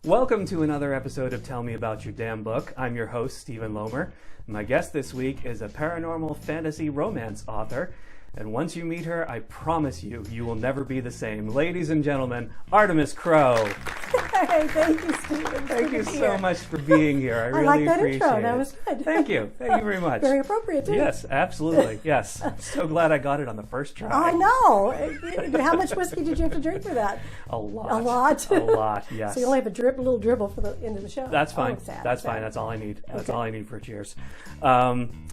Welcome to another episode of Tell Me About Your Damn Book. I'm your host, Stephen Lomer. My guest this week is a paranormal fantasy romance author. And once you meet her, I promise you, you will never be the same. Ladies and gentlemen, Artemis Crow. Hey, thank you, Stephen. Thank you so much for being here. I really like that appreciate intro. it. That was good. Thank you. Thank you very much. Very appropriate, too. Yes, absolutely. Yes. I'm so glad I got it on the first try. I know. How much whiskey did you have to drink for that? A lot. A lot? A lot, yes. So you only have a little dribble for the end of the show? That's fine. Oh, sad. That's fine. That's all I need. That's all I need for cheers.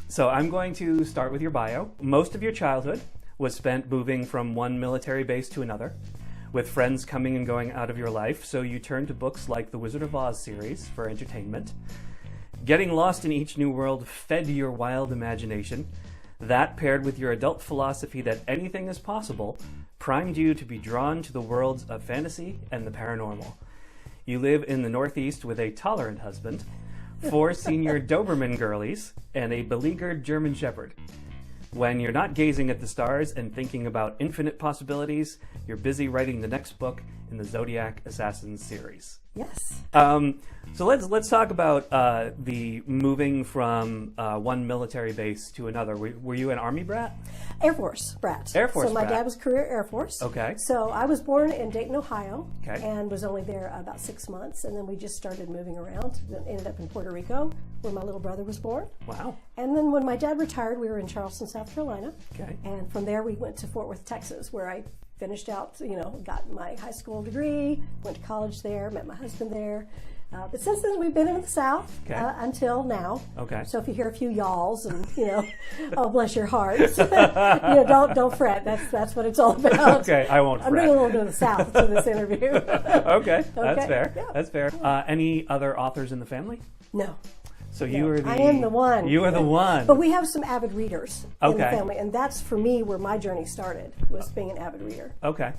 So I'm going to start with your bio. Most of your childhood was spent moving from one military base to another, with friends coming and going out of your life, so you turned to books like the Wizard of Oz series for entertainment. Getting lost in each new world fed your wild imagination. That, paired with your adult philosophy that anything is possible, primed you to be drawn to the worlds of fantasy and the paranormal. You live in the Northeast with a tolerant husband, 4 senior Doberman girlies, and a beleaguered German Shepherd. When you're not gazing at the stars and thinking about infinite possibilities, you're busy writing the next book in the Zodiac Assassins series. Yes. So let's talk about the moving from one military base to another. Were you an Army brat? Air Force brat. Air Force So my brat. dad was career Air Force. Okay. So I was born in Dayton, Ohio, Okay. and was only there about 6 months, and then we just started moving around. Then ended up in Puerto Rico, where my little brother was born. Wow. And then when my dad retired, we were in Charleston, South Carolina. Okay. And from there, we went to Fort Worth, Texas, where I finished out, got my high school degree, went to college there, met my husband there. But since then, we've been in the South until now. Okay. So if you hear a few y'alls and, oh, bless your hearts, don't fret. That's what it's all about. Okay, I won't I'm fret. bringing a little bit of the South to this interview. Okay, that's fair. Yeah. That's fair. Any other authors in the family? No. So you were the... I am the one. You are the one. But we have some avid readers in the Okay. family, and that's, for me, where my journey started, was being an avid reader. Okay.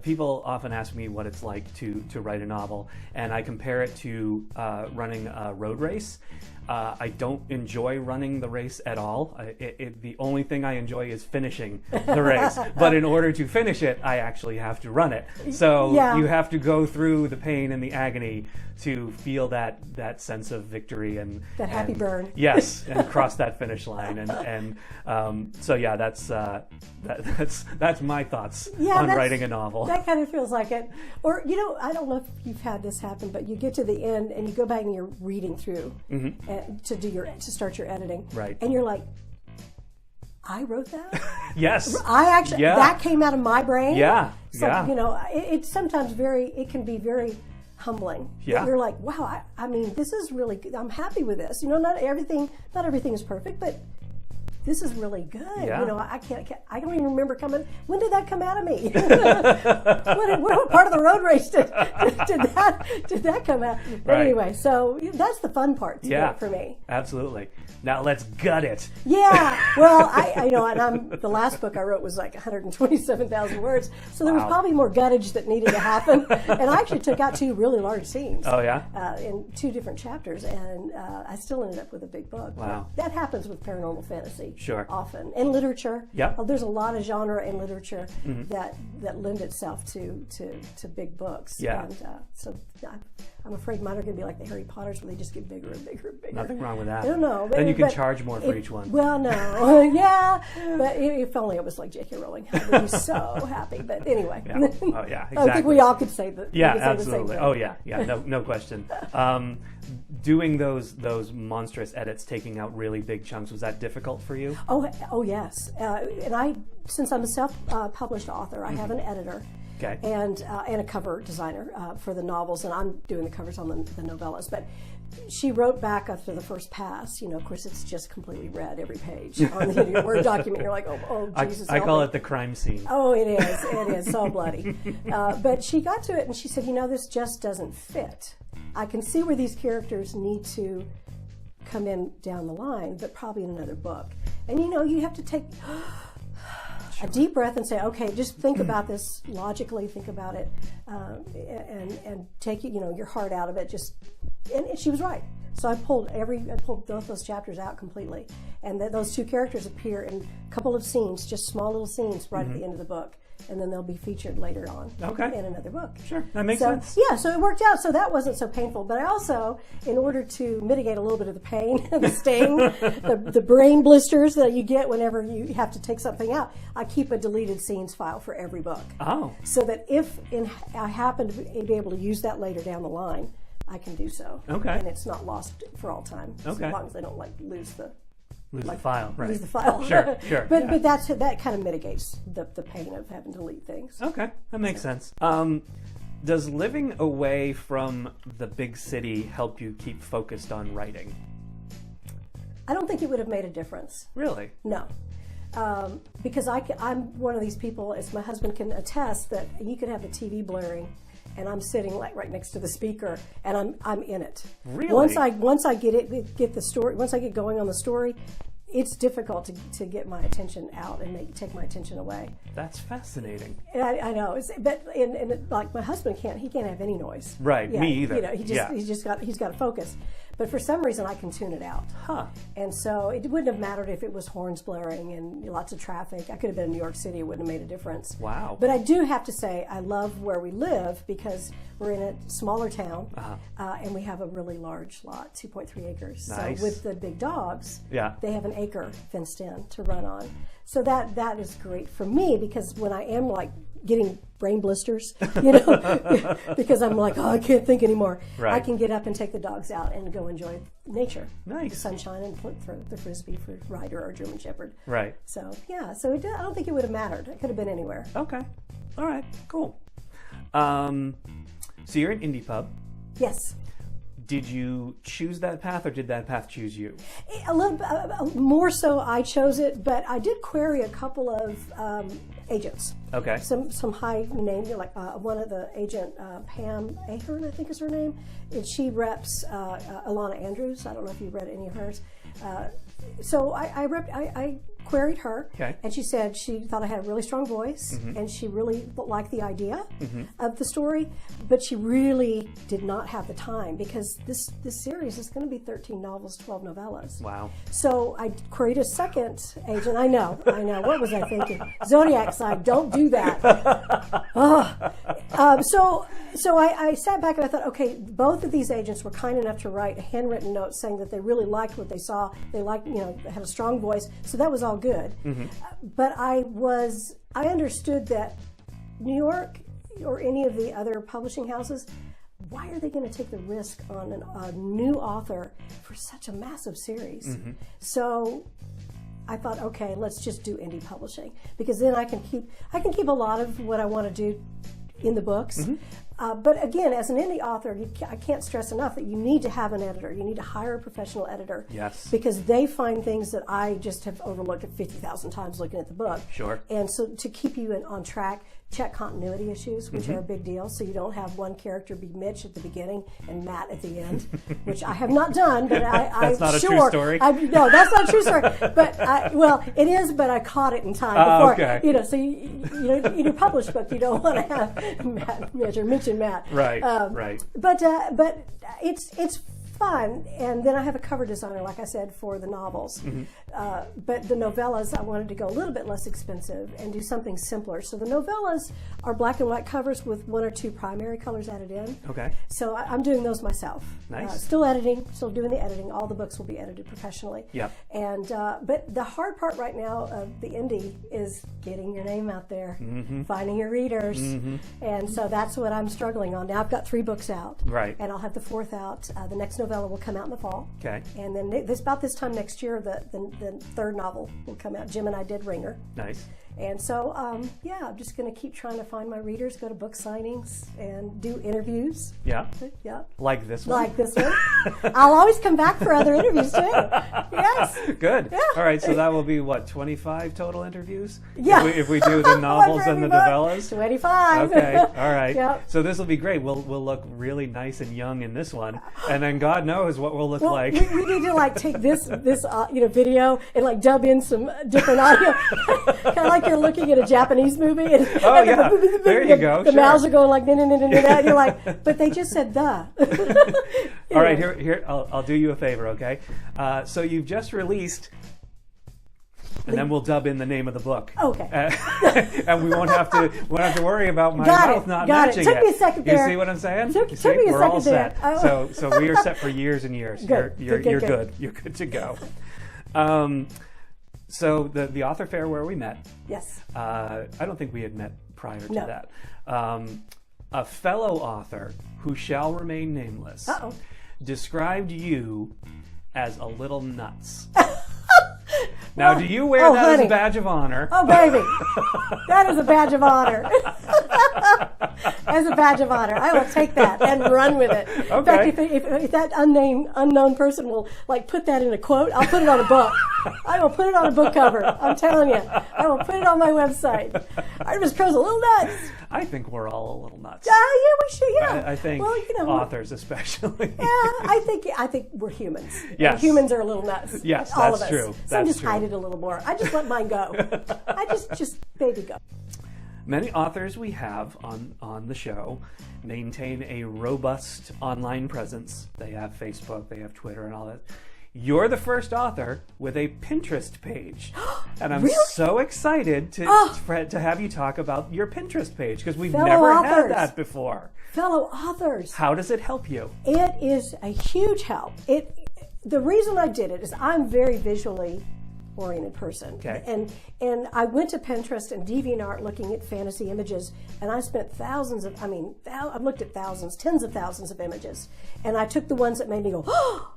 People often ask me what it's like to write a novel, and I compare it to running a road race. I don't enjoy running the race at all. The only thing I enjoy is finishing the race. But in order to finish it, I actually have to run it. So you have to go through the pain and the agony to feel that sense of victory and that happy burn. Yes, and cross that finish line. So yeah, that's my thoughts on writing a novel. That kind of feels like it. Or I don't know if you've had this happen, but you get to the end and you go back and you're reading through to start your editing, right? And you're like, I wrote that. Yes, I actually that came out of my brain. Yeah, so, it's sometimes it can be very humbling. Yeah. You're like, wow, I mean, this is really good. I'm happy with this. Not everything is perfect, but this is really good. Yeah. I don't even remember when did that come out of me? what part of the road race did that come out? But Right. anyway, so that's the fun part for me. Absolutely. Now let's gut it. Yeah. Well, and the last book I wrote was like 127,000 words, so there was probably more guttage that needed to happen. And I actually took out 2 really large scenes. Oh yeah. In 2 different chapters, and I still ended up with a big book. Wow. That happens with paranormal fantasy. Sure. Often. And literature. Yep. There's a lot of genre in literature that lend itself to big books. Yeah. And so I'm afraid mine are going to be like the Harry Potters, where they just get bigger and bigger and bigger. Nothing wrong with that. I don't know. Then you can charge more for each one. Well, no. Yeah. But if only it was like J.K. Rowling, I would be so happy. But anyway. Yeah. Oh yeah, exactly. I think we all could say that. Yeah, say absolutely. The same Oh yeah. No question. Doing those monstrous edits, taking out really big chunks, was that difficult for you? Oh yes. And since I'm a self-published author, I have an editor. Okay. And a cover designer for the novels, and I'm doing the covers on the novellas. But she wrote back after the first pass. Of course, it's just completely red every page on the Word document. You're like, oh Jesus! I call it the crime scene. Oh, it is. It is so bloody. But she got to it, and she said, this just doesn't fit. I can see where these characters need to come in down the line, but probably in another book. And you have to take a deep breath and say, okay, just think about this logically, think about it, and take your heart out of it. And she was right. So I pulled both those chapters out completely, and those 2 characters appear in a couple of scenes, just small little scenes right at the end of the book. and then they'll be featured later on in another book. Sure, that makes sense. Yeah, so it worked out. So that wasn't so painful. But I also, in order to mitigate a little bit of the pain, the sting, the brain blisters that you get whenever you have to take something out, I keep a deleted scenes file for every book. Oh. So that if I happen to be able to use that later down the line, I can do so. Okay. And it's not lost for all time. Okay. As long as I don't lose the file. Right. Lose the file. Sure. But that kind of mitigates the pain of having to delete things. Okay, that makes sense. Does living away from the big city help you keep focused on writing? I don't think it would have made a difference. Really? No. Because I'm one of these people, as my husband can attest, that you could have the TV blaring and I'm sitting like right next to the speaker and I'm in it. Really? Once I get the story, once I get going on the story, it's difficult to get my attention out and take my attention away. That's fascinating. I know, like my husband can't have any noise. Right, yeah, me either. You know, he's got to focus. But for some reason, I can tune it out. Huh. And so it wouldn't have mattered if it was horns blaring and lots of traffic. I could have been in New York City. It wouldn't have made a difference. Wow. But I do have to say, I love where we live because we're in a smaller town and we have a really large lot, 2.3 acres. Nice. So with the big dogs, yeah, they have an acre fenced in to run on. So that is great for me because when I am like getting brain blisters, you know, because I'm like, oh, I can't think anymore. Right. I can get up and take the dogs out and go enjoy nature. Nice. The sunshine and throw the Frisbee for Ryder or German Shepherd. Right. So, yeah, I don't think it would have mattered. It could have been anywhere. Okay. All right, cool. So you're an indie pub. Yes. Did you choose that path or did that path choose you? A little more so I chose it, but I did query a couple of agents. Okay. Some high name, like one of the agent, Pam Ahern, I think is her name. And she reps Alana Andrews. I don't know if you've read any of hers. So I queried her, and she said she thought I had a really strong voice, and she really liked the idea of the story, but she really did not have the time because this series is going to be 13 novels, 12 novellas. Wow. So I queried a second agent. I know. What was I thinking? Zodiac sign, don't do that. So I sat back and I thought, okay, both of these agents were kind enough to write a handwritten note saying that they really liked what they saw. They liked, had a strong voice. So that was all good. But I understood that New York or any of the other publishing houses, why are they going to take the risk on a new author for such a massive series? So I thought, okay, let's just do indie publishing because then I can keep a lot of what I want to do in the books. But again, as an indie author, I can't stress enough that you need to have an editor. You need to hire a professional editor. Yes. Because they find things that I just have overlooked 50,000 times looking at the book. Sure. And so to keep you on track, check continuity issues, which are a big deal. So you don't have one character be Mitch at the beginning and Matt at the end, which I have not done. But that's not a true story. No, that's not a true story. But it is. But I caught it in time before. Okay. So in your published book, you don't want to have Matt, Mitch, or Mitch and Matt. Right. Right. But it's fun, and then I have a cover designer, like I said, for the novels. But the novellas, I wanted to go a little bit less expensive and do something simpler. So the novellas are black and white covers with one or two primary colors added in. Okay. So I'm doing those myself. Nice. Still doing the editing. All the books will be edited professionally. Yep. And but the hard part right now of the indie is getting your name out there, finding your readers, and so that's what I'm struggling on. Now I've got 3 books out. Right. And I'll have the 4th out. The next novella will come out in the fall. Okay. And then about this time next year, the 3rd novel will come out. Jim and I did Ringer. Nice. And so, I'm just going to keep trying to find my readers, go to book signings, and do interviews. Yeah. Yeah. Like this one? Like this one. I'll always come back for other interviews, too. Yes. Good. Yeah. All right, so that will be, 25 total interviews? Yeah. If we do the novels and the novellas? 25. Okay, all right. Yep. So this will be great. We'll look really nice and young in this one, and then God knows what we'll look like. We need to take this video and dub in some different audio, kind of like you're looking at a Japanese movie. And, there you go. The mouths are going like that. And you're like, but they just said the. All right, here I'll do you a favor, okay? So you've just released And then we'll dub in the name of the book. Okay. And we won't have to worry about my mouth not got matching it. Took me a second there. You see what I'm saying? Took you see? me a We're second all there. set. So we are set for years and years. Good. You're Good. good. You're good to go. So the author fair where we met. Yes. I don't think we had met prior to No. that. A fellow author who shall remain nameless described you as a little nuts. Now, do you wear that as a badge of honor? Oh, baby. That is a badge of honor. As a badge of honor. I will take that and run with it. Okay. In fact, if that unknown person will put that in a quote, I'll put it on a book. I will put it on a book cover. I'm telling you. I will put it on my website. Artemis Crow's a little nuts. I think we're all a little nuts. Yeah, we should. Yeah. I think authors especially. Yeah, I think we're humans. Yes. And humans are a little nuts. Yes, all that's of us. true. So I just hide it a little more. I just let mine go. I just baby go. Many authors we have on the show maintain a robust online presence. They have Facebook, they have Twitter, and all that. You're the first author with a Pinterest page. And I'm Really? so excited to have you talk about your Pinterest page, because we've Fellow never authors. had that before. Fellow authors. How does it help you? It is a huge help. The reason I did it is I'm very visually oriented person. Okay. And I went to Pinterest and DeviantArt looking at fantasy images, and I spent I've looked at thousands, tens of thousands of images, and I took the ones that made me go, oh!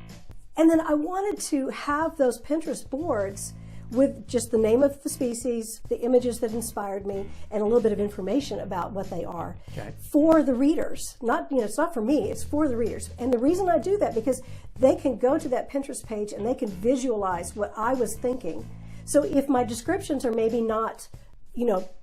And then I wanted to have those Pinterest boards with just the name of the species, the images that inspired me, and a little bit of information about what they are for the readers. It's not for me, it's for the readers. And the reason I do that, because they can go to that Pinterest page and they can visualize what I was thinking. So if my descriptions are maybe not,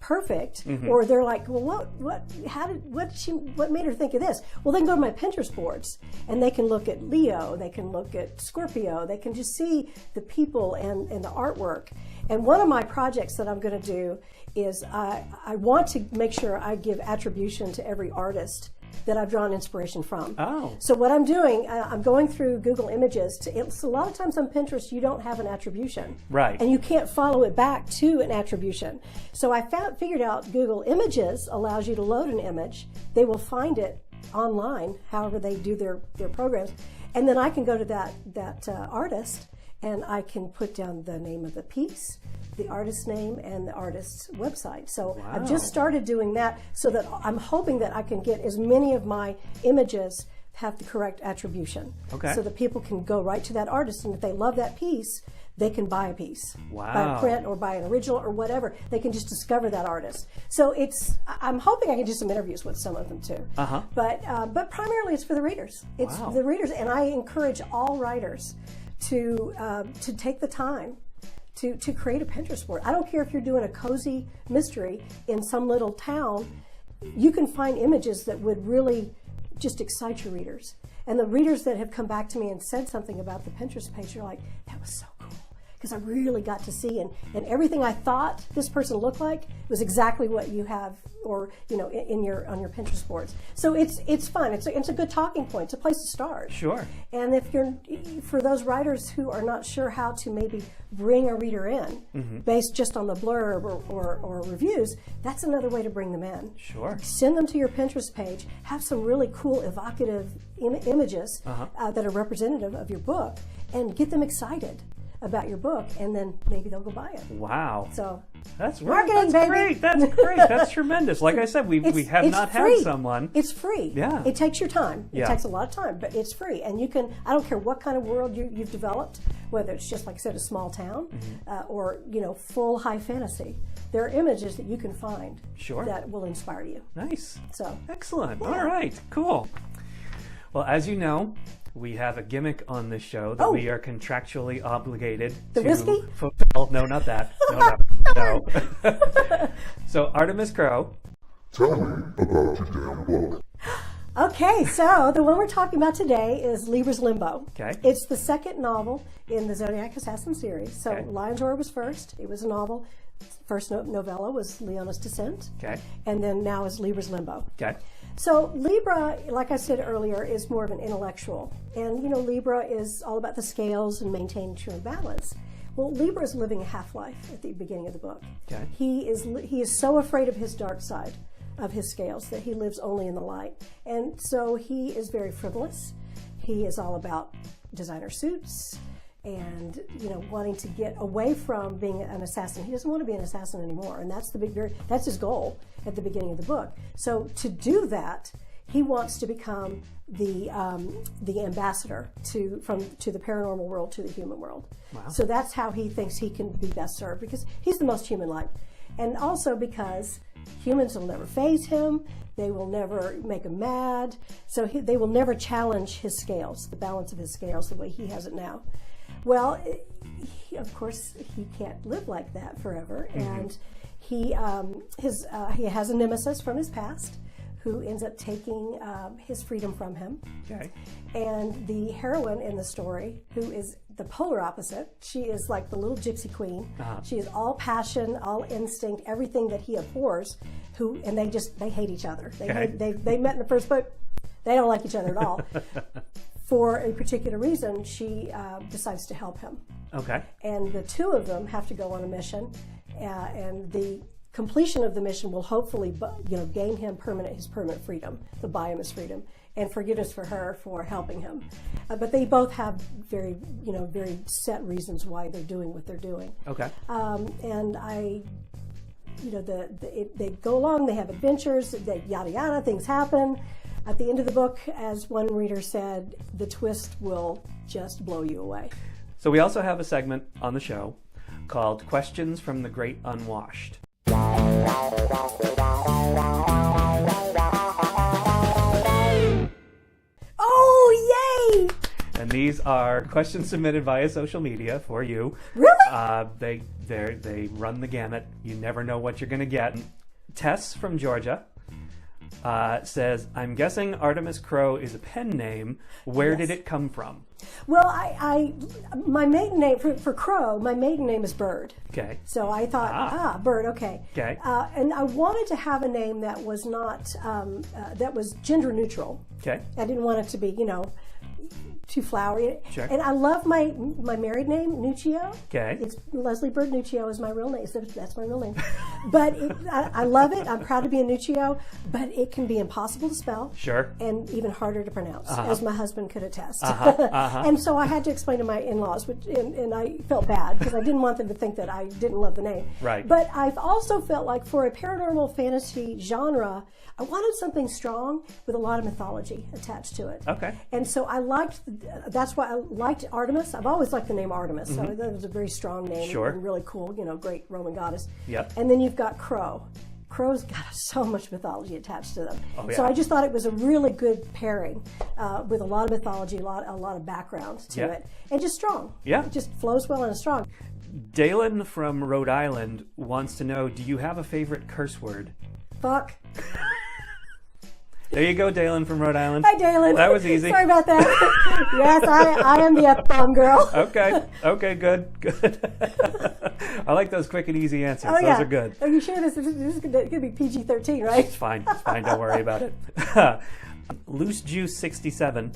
perfect, or they're like, well, what made her think of this? Well, they can go to my Pinterest boards and they can look at Leo, they can look at Scorpio, they can just see the people and the artwork. And one of my projects that I'm going to do is I want to make sure I give attribution to every artist that I've drawn inspiration from. Oh. So what I'm doing, I'm going through Google Images. So a lot of times on Pinterest, you don't have an attribution. Right. And you can't follow it back to an attribution. So I figured out Google Images allows you to load an image. They will find it online, however they do their programs. And then I can go to that artist and I can put down the name of the piece, the artist's name, and the artist's website. So I've just started doing that, so that I'm hoping that I can get as many of my images have the correct attribution. Okay. So that people can go right to that artist, and if they love that piece, they can buy a piece. Wow. Buy a print or buy an original or whatever. They can just discover that artist. So I'm hoping I can do some interviews with some of them too. But primarily it's for the readers. It's for the readers, and I encourage all writers to take the time to create a Pinterest board. I don't care if you're doing a cozy mystery in some little town, you can find images that would really just excite your readers. And the readers that have come back to me and said something about the Pinterest page are like, that was so cool. Because I really got to see, and everything I thought this person looked like was exactly what you have, or on your Pinterest boards. So it's fun. It's a good talking point. It's a place to start. Sure. And for those writers who are not sure how to maybe bring a reader in based just on the blurb or reviews, that's another way to bring them in. Sure. Send them to your Pinterest page. Have some really cool, evocative images that are representative of your book, and get them excited about your book, and then maybe they'll go buy it. Wow. So that's marketing, that's baby. Great. That's great. That's tremendous. Like I said, we have not free. had someone. It's free. Yeah. It takes your time. It Yeah. takes a lot of time, but it's free. And you can, I don't care what kind of world you've developed, whether it's just, like I said, a small town or, full high fantasy. There are images that you can find that will inspire you. Nice. So excellent. Yeah. All right. Cool. Well, as you know, we have a gimmick on this show that we are contractually obligated to whiskey? Fulfill. No, not that. No. So, Artemis Crow. Tell me about your damn book. Okay, so the one we're talking about today is Libra's Limbo. Okay. It's the second novel in the Zodiac Assassin series. So Lion's Roar was first. It was a novel. First novella was Leona's Descent. Okay. And then now is Libra's Limbo. Okay. So Libra, like I said earlier, is more of an intellectual. And, Libra is all about the scales and maintaining true balance. Well, Libra is living a half-life at the beginning of the book. Okay. He is so afraid of his dark side of his scales that he lives only in the light. And so he is very frivolous. He is all about designer suits and, you know, wanting to get away from being an assassin. He doesn't want to be an assassin anymore, and that's that's his goal at the beginning of the book. So to do that, he wants to become the ambassador to the paranormal world to the human world. Wow. So that's how he thinks he can be best served, because he's the most human-like, and also because humans will never faze him. They will never make him mad. So they will never challenge his scales, the balance of his scales, the way he has it now. Well, of course, he can't live like that forever, and he has a nemesis from his past who ends up taking his freedom from him. Okay. And the heroine in the story, who is the polar opposite, she is like the little gypsy queen. She is all passion, all instinct, everything that he abhors. And they hate each other. They met in the first book. They don't like each other at all. For a particular reason, she decides to help him. Okay. And the two of them have to go on a mission, and the completion of the mission will hopefully, gain him his permanent freedom, to buy him his freedom, and forgiveness for her for helping him. But they both have very set reasons why they're doing what they're doing. Okay. And they go along, they have adventures, yada yada, things happen. At the end of the book, as one reader said, the twist will just blow you away. So we also have a segment on the show called Questions from the Great Unwashed. Oh, yay! And these are questions submitted via social media for you. Really? They run the gamut. You never know what you're going to get. Tess from Georgia says, I'm guessing Artemis Crow is a pen name. Where did it come from? Well, my maiden name for Crow, my maiden name is Bird. Okay. So I thought, Bird, okay. Okay. And I wanted to have a name that was not, that was gender neutral. Okay. I didn't want it to be, too flowery. Sure. And I love my married name, Nuccio. Okay. It's Leslie Bird Nuccio is my real name. So that's my real name. But I love it. I'm proud to be a Nuccio, but it can be impossible to spell. Sure. And even harder to pronounce, as my husband could attest. And so I had to explain to my in-laws, and I felt bad because I didn't want them to think that I didn't love the name. Right. But I've also felt like for a paranormal fantasy genre, I wanted something strong with a lot of mythology attached to it. Okay. And so that's why I liked Artemis. I've always liked the name Artemis. So that was a very strong name. Sure. And really cool, great Roman goddess. Yep. And then you've got Crow. Crow's got so much mythology attached to them. Oh, yeah. So I just thought it was a really good pairing with a lot of mythology, a lot of background to it. And just strong. Yeah. It just flows well and is strong. Dalen from Rhode Island wants to know, do you have a favorite curse word? Fuck. There you go, Dalen from Rhode Island. Hi, Dalen. That was easy. Sorry about that. Yes, I am the F-bomb girl. Okay, good. I like those quick and easy answers. Oh, Those are good. Are you sure this is going to be PG-13, right? It's fine. Don't worry about it. Loose Juice 67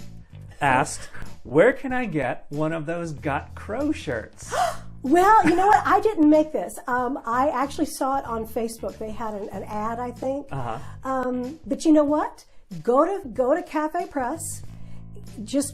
asked, where can I get one of those Got Crow shirts? Well, you know what? I didn't make this. I actually saw it on Facebook. They had an ad, I think. But you know what? Go to Cafe Press. Just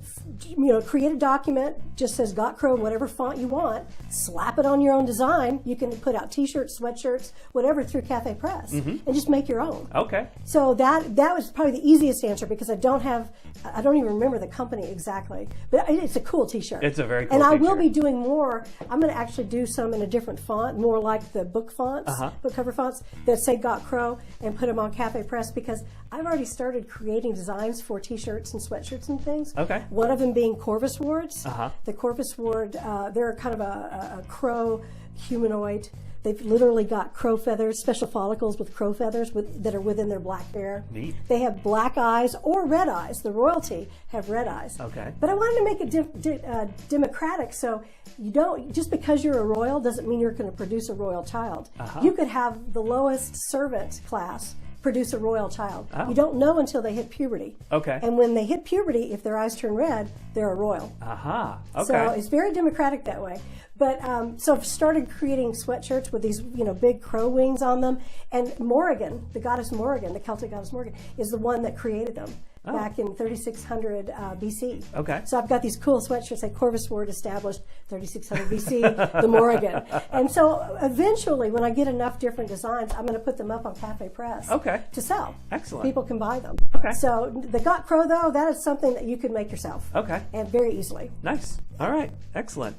create a document. Just says "Got Crow," whatever font you want. Slap it on your own design. You can put out T-shirts, sweatshirts, whatever through Cafe Press, and just make your own. Okay. So that was probably the easiest answer because I don't even remember the company exactly, but it's a cool T-shirt. It's a very cool And I T-shirt. will be doing more. I'm going to actually do some in a different font, more like the book fonts, book cover fonts that say "Got Crow," and put them on Cafe Press because I've already started creating designs for T-shirts and sweatshirts and things. Okay. One of them being Corvus wards. The Corvus ward, they're kind of a crow humanoid. They've literally got crow feathers, special follicles with crow feathers that are within their black hair. Neat. They have black eyes or red eyes. The royalty have red eyes. Okay. But I wanted to make it democratic, so you don't, just because you're a royal doesn't mean you're going to produce a royal child. You could have the lowest servant class produce a royal child. Oh. You don't know until they hit puberty. Okay. And when they hit puberty, if their eyes turn red, they're a royal. Aha. Okay. So it's very democratic that way. But so I've started creating sweatshirts with these, big crow wings on them. And Morrigan, the goddess Morrigan, the Celtic goddess Morrigan, is the one that created them back in 3600 BC. Okay. So I've got these cool sweatshirts like Corvus Ward established 3600 BC, the Morrigan. And so eventually, when I get enough different designs, I'm going to put them up on Cafe Press to sell. Excellent. People can buy them. Okay. So the Got Crow, though, that is something that you can make yourself. Okay. And very easily. Nice. All right. Excellent.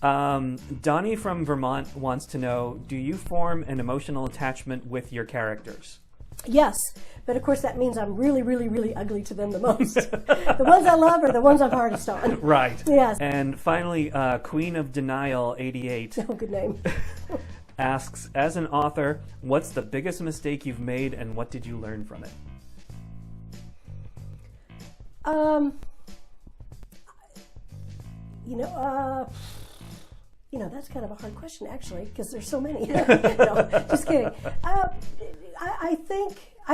Donnie from Vermont wants to know, do you form an emotional attachment with your characters? Yes, but of course that means I'm really, really, really ugly to them the most. The ones I love are the ones I'm hardest on. Right. Yes. And finally, Queen of Denial 88 Oh, good name. asks, as an author, what's the biggest mistake you've made and what did you learn from it? That's kind of a hard question, actually, because there's so many. No, just kidding. I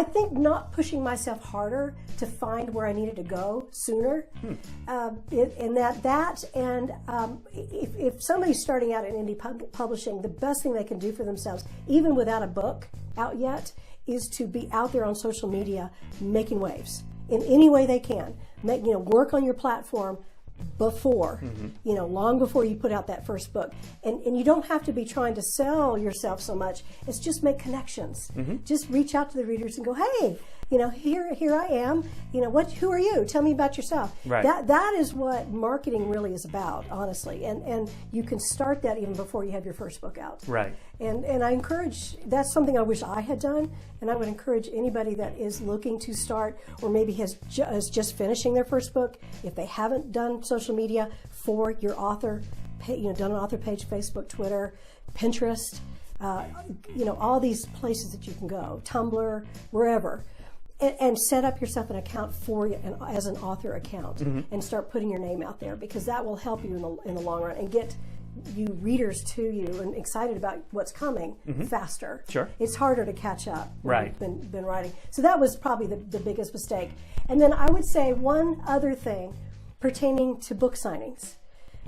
think not pushing myself harder to find where I needed to go sooner, if somebody's starting out in indie publishing, the best thing they can do for themselves, even without a book out yet, is to be out there on social media making waves in any way they can. Work on your platform before, long before you put out that first book. And you don't have to be trying to sell yourself so much. It's just make connections. Just reach out to the readers and go, hey, here I am. Who are you? Tell me about yourself. Right. That is what marketing really is about, honestly. And you can start that even before you have your first book out. Right. And I encourage, that's something I wish I had done, and I would encourage anybody that is looking to start or maybe is just finishing their first book, if they haven't done social media for your author, done an author page, Facebook, Twitter, Pinterest, all these places that you can go, Tumblr, wherever. And set up yourself an account for you as an author account and start putting your name out there, because that will help you in the long run and get you readers to you and excited about what's coming faster. Sure. It's harder to catch up when Right. you've been writing. So that was probably the biggest mistake. And then I would say one other thing pertaining to book signings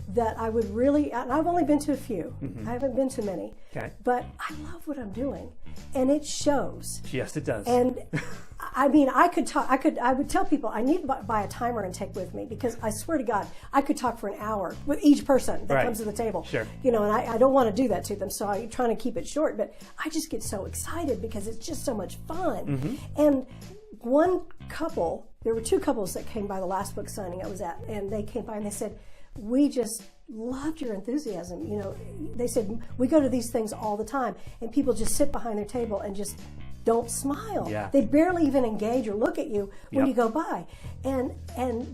that I would really, and I've only been to a few. I haven't been to many. Okay. But I love what I'm doing, and it shows. Yes, it does. And I mean, I would tell people I need to buy a timer and take with me, because I swear to God, I could talk for an hour with each person that Right. comes to the table. Sure. And I don't want to do that to them, so I'm trying to keep it short, but I just get so excited because it's just so much fun. And there were two couples that came by the last book signing I was at, and they came by and they said, we just loved your enthusiasm. They said, we go to these things all the time, and people just sit behind their table and just don't smile. Yeah. They barely even engage or look at you when Yep. you go by. And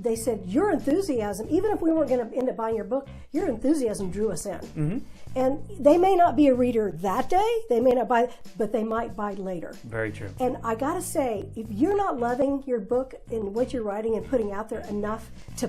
they said, your enthusiasm, even if we weren't going to end up buying your book, your enthusiasm drew us in. And they may not be a reader that day, they may not buy, but they might buy later. Very true. And I gotta say, if you're not loving your book and what you're writing and putting out there enough to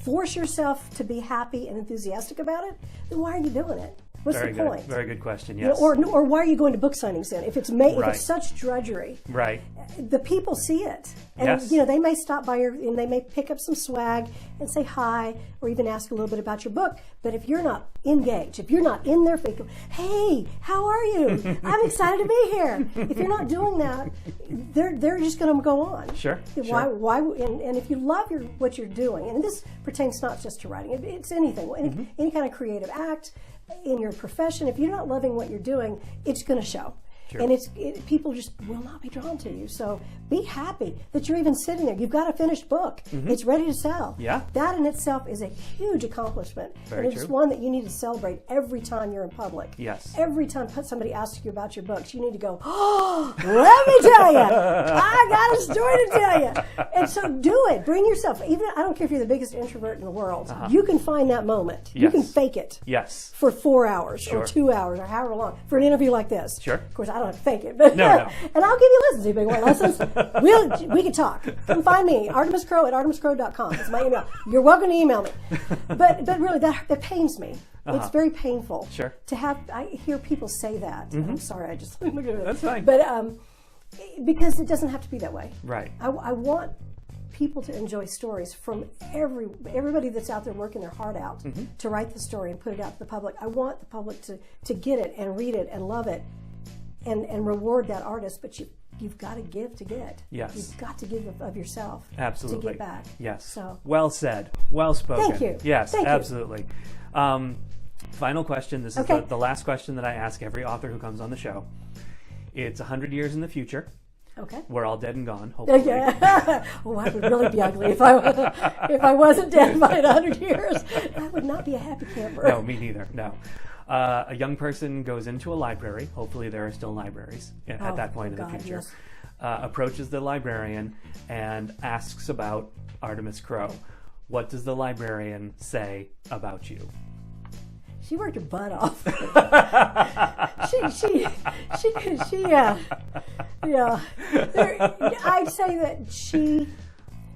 force yourself to be happy and enthusiastic about it, then why are you doing it? What's Very the good. point? Very good question. You know, Yes. or why are you going to book signings then? If it's if Right. it's such drudgery, Right. the people see it, and Yes. they may stop by and they may pick up some swag and say hi, or even ask a little bit about your book. But if you're not engaged, if you're not in their face, hey, how are you? I'm excited to be here. If you're not doing that, they're just going to go on. Sure. Why? And if you love what you're doing, and this pertains not just to writing, it's anything, any kind of creative act in your profession. If you're not loving what you're doing, it's going to show. Sure. And people just will not be drawn to you. So be happy that you're even sitting there. You've got a finished book. It's ready to sell. Yeah. That in itself is a huge accomplishment. Very and it's true. one that you need to celebrate every time you're in public. Yes. Every time somebody asks you about your books, you need to go, oh, let me tell you, I got a story to tell you. And so do it. Bring yourself. Even I don't care if you're the biggest introvert in the world. You can find that moment. You Yes. can fake it. Yes. For 4 hours Sure. or 2 hours or however long for an interview like this. Sure. Of course, I don't have to fake it, but No. and I'll give you lessons if you want lessons. We can talk. Come find me, artemiscrow@artemiscrow.com. It's my email. You're welcome to email me. But really, that pains me. It's very painful. Sure. To have. I hear people say that. I'm sorry. I just look at it. That's fine. But Because it doesn't have to be that way. Right. I want people to enjoy stories from everybody that's out there working their heart out to write the story and put it out to the public. I want the public to get it and read it and love it and reward that artist, but you've got to give to get. Yes. You've got to give of yourself Absolutely. to get back. Yes. So. Well said. Well spoken. Thank you. Yes, Thank you. absolutely. Final question. This is Okay. the last question that I ask every author who comes on the show. It's 100 years in the future. Okay. We're all dead and gone, hopefully. Yeah. Oh, I would really be ugly if I wasn't dead by 100 years. I would not be a happy camper. No, me neither. No. A young person goes into a library. Hopefully there are still libraries at that point in the future. Yes. Approaches the librarian and asks about Artemis Crow. What does the librarian say about you? She worked her butt off. Yeah. I'd say that she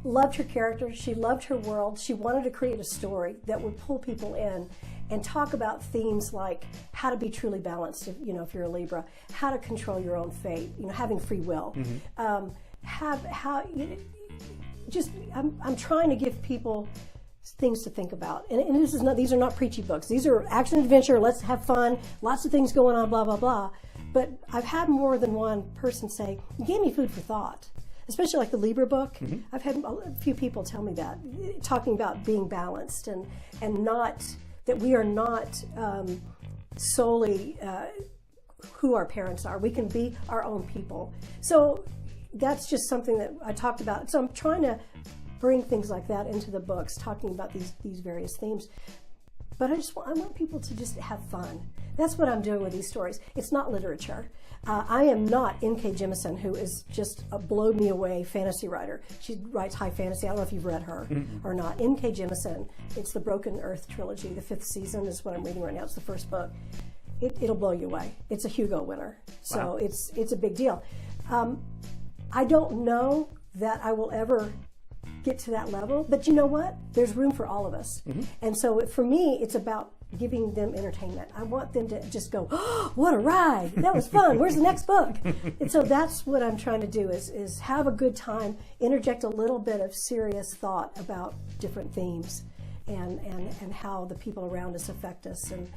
loved her character. She loved her world. She wanted to create a story that would pull people in and talk about themes like how to be truly balanced, if you're a Libra, how to control your own fate, having free will. I'm trying to give people things to think about. And these are not preachy books. These are action adventure, let's have fun, lots of things going on, blah, blah, blah. But I've had more than one person say, you gave me food for thought. Especially like the Libra book. I've had a few people tell me that, talking about being balanced and not, that we are not solely who our parents are. We can be our own people. So that's just something that I talked about. So I'm trying to bring things like that into the books, talking about these various themes. But I want people to just have fun. That's what I'm doing with these stories. It's not literature. I am not N.K. Jemisin, who is just a blow-me-away fantasy writer. She writes high fantasy. I don't know if you've read her or not. N.K. Jemisin, it's the Broken Earth trilogy. The 5th season is what I'm reading right now. It's the first book. It'll blow you away. It's a Hugo winner. So Wow. it's a big deal. I don't know that I will ever get to that level, but you know what? There's room for all of us. And so for me, it's about giving them entertainment. I want them to just go, oh, what a ride! That was fun. Where's the next book? And so that's what I'm trying to do is have a good time, interject a little bit of serious thought about different themes and how the people around us affect us and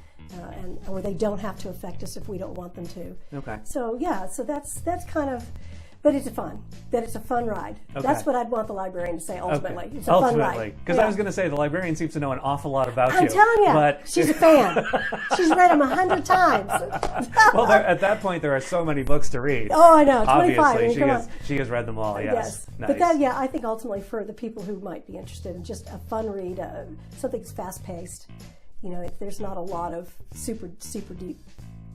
or they don't have to affect us if we don't want them to. Okay. So yeah, so that's kind of. But it's a fun ride. Okay. That's what I'd want the librarian to say ultimately. Okay. It's a fun ride. Because I was going to say, the librarian seems to know an awful lot about you. I'm telling you, but she's a fan. She's read them 100 times. Well, at that point, there are so many books to read. Oh, I know, 25. Obviously, I mean, she has read them all, yes. Nice. But I think ultimately for the people who might be interested in just a fun read, something that's fast-paced, there's not a lot of super deep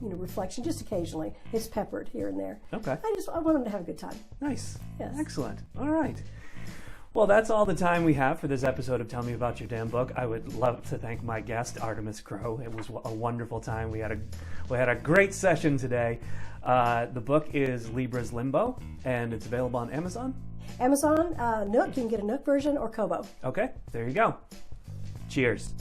reflection, just occasionally. It's peppered here and there. Okay. I want them to have a good time. Nice. Yes. Excellent. All right. Well, that's all the time we have for this episode of Tell Me About Your Damn Book. I would love to thank my guest, Artemis Crow. It was a wonderful time. We had a great session today. The book is Libra's Limbo, and it's available on Amazon. Amazon, Nook, you can get a Nook version or Kobo. Okay, there you go. Cheers.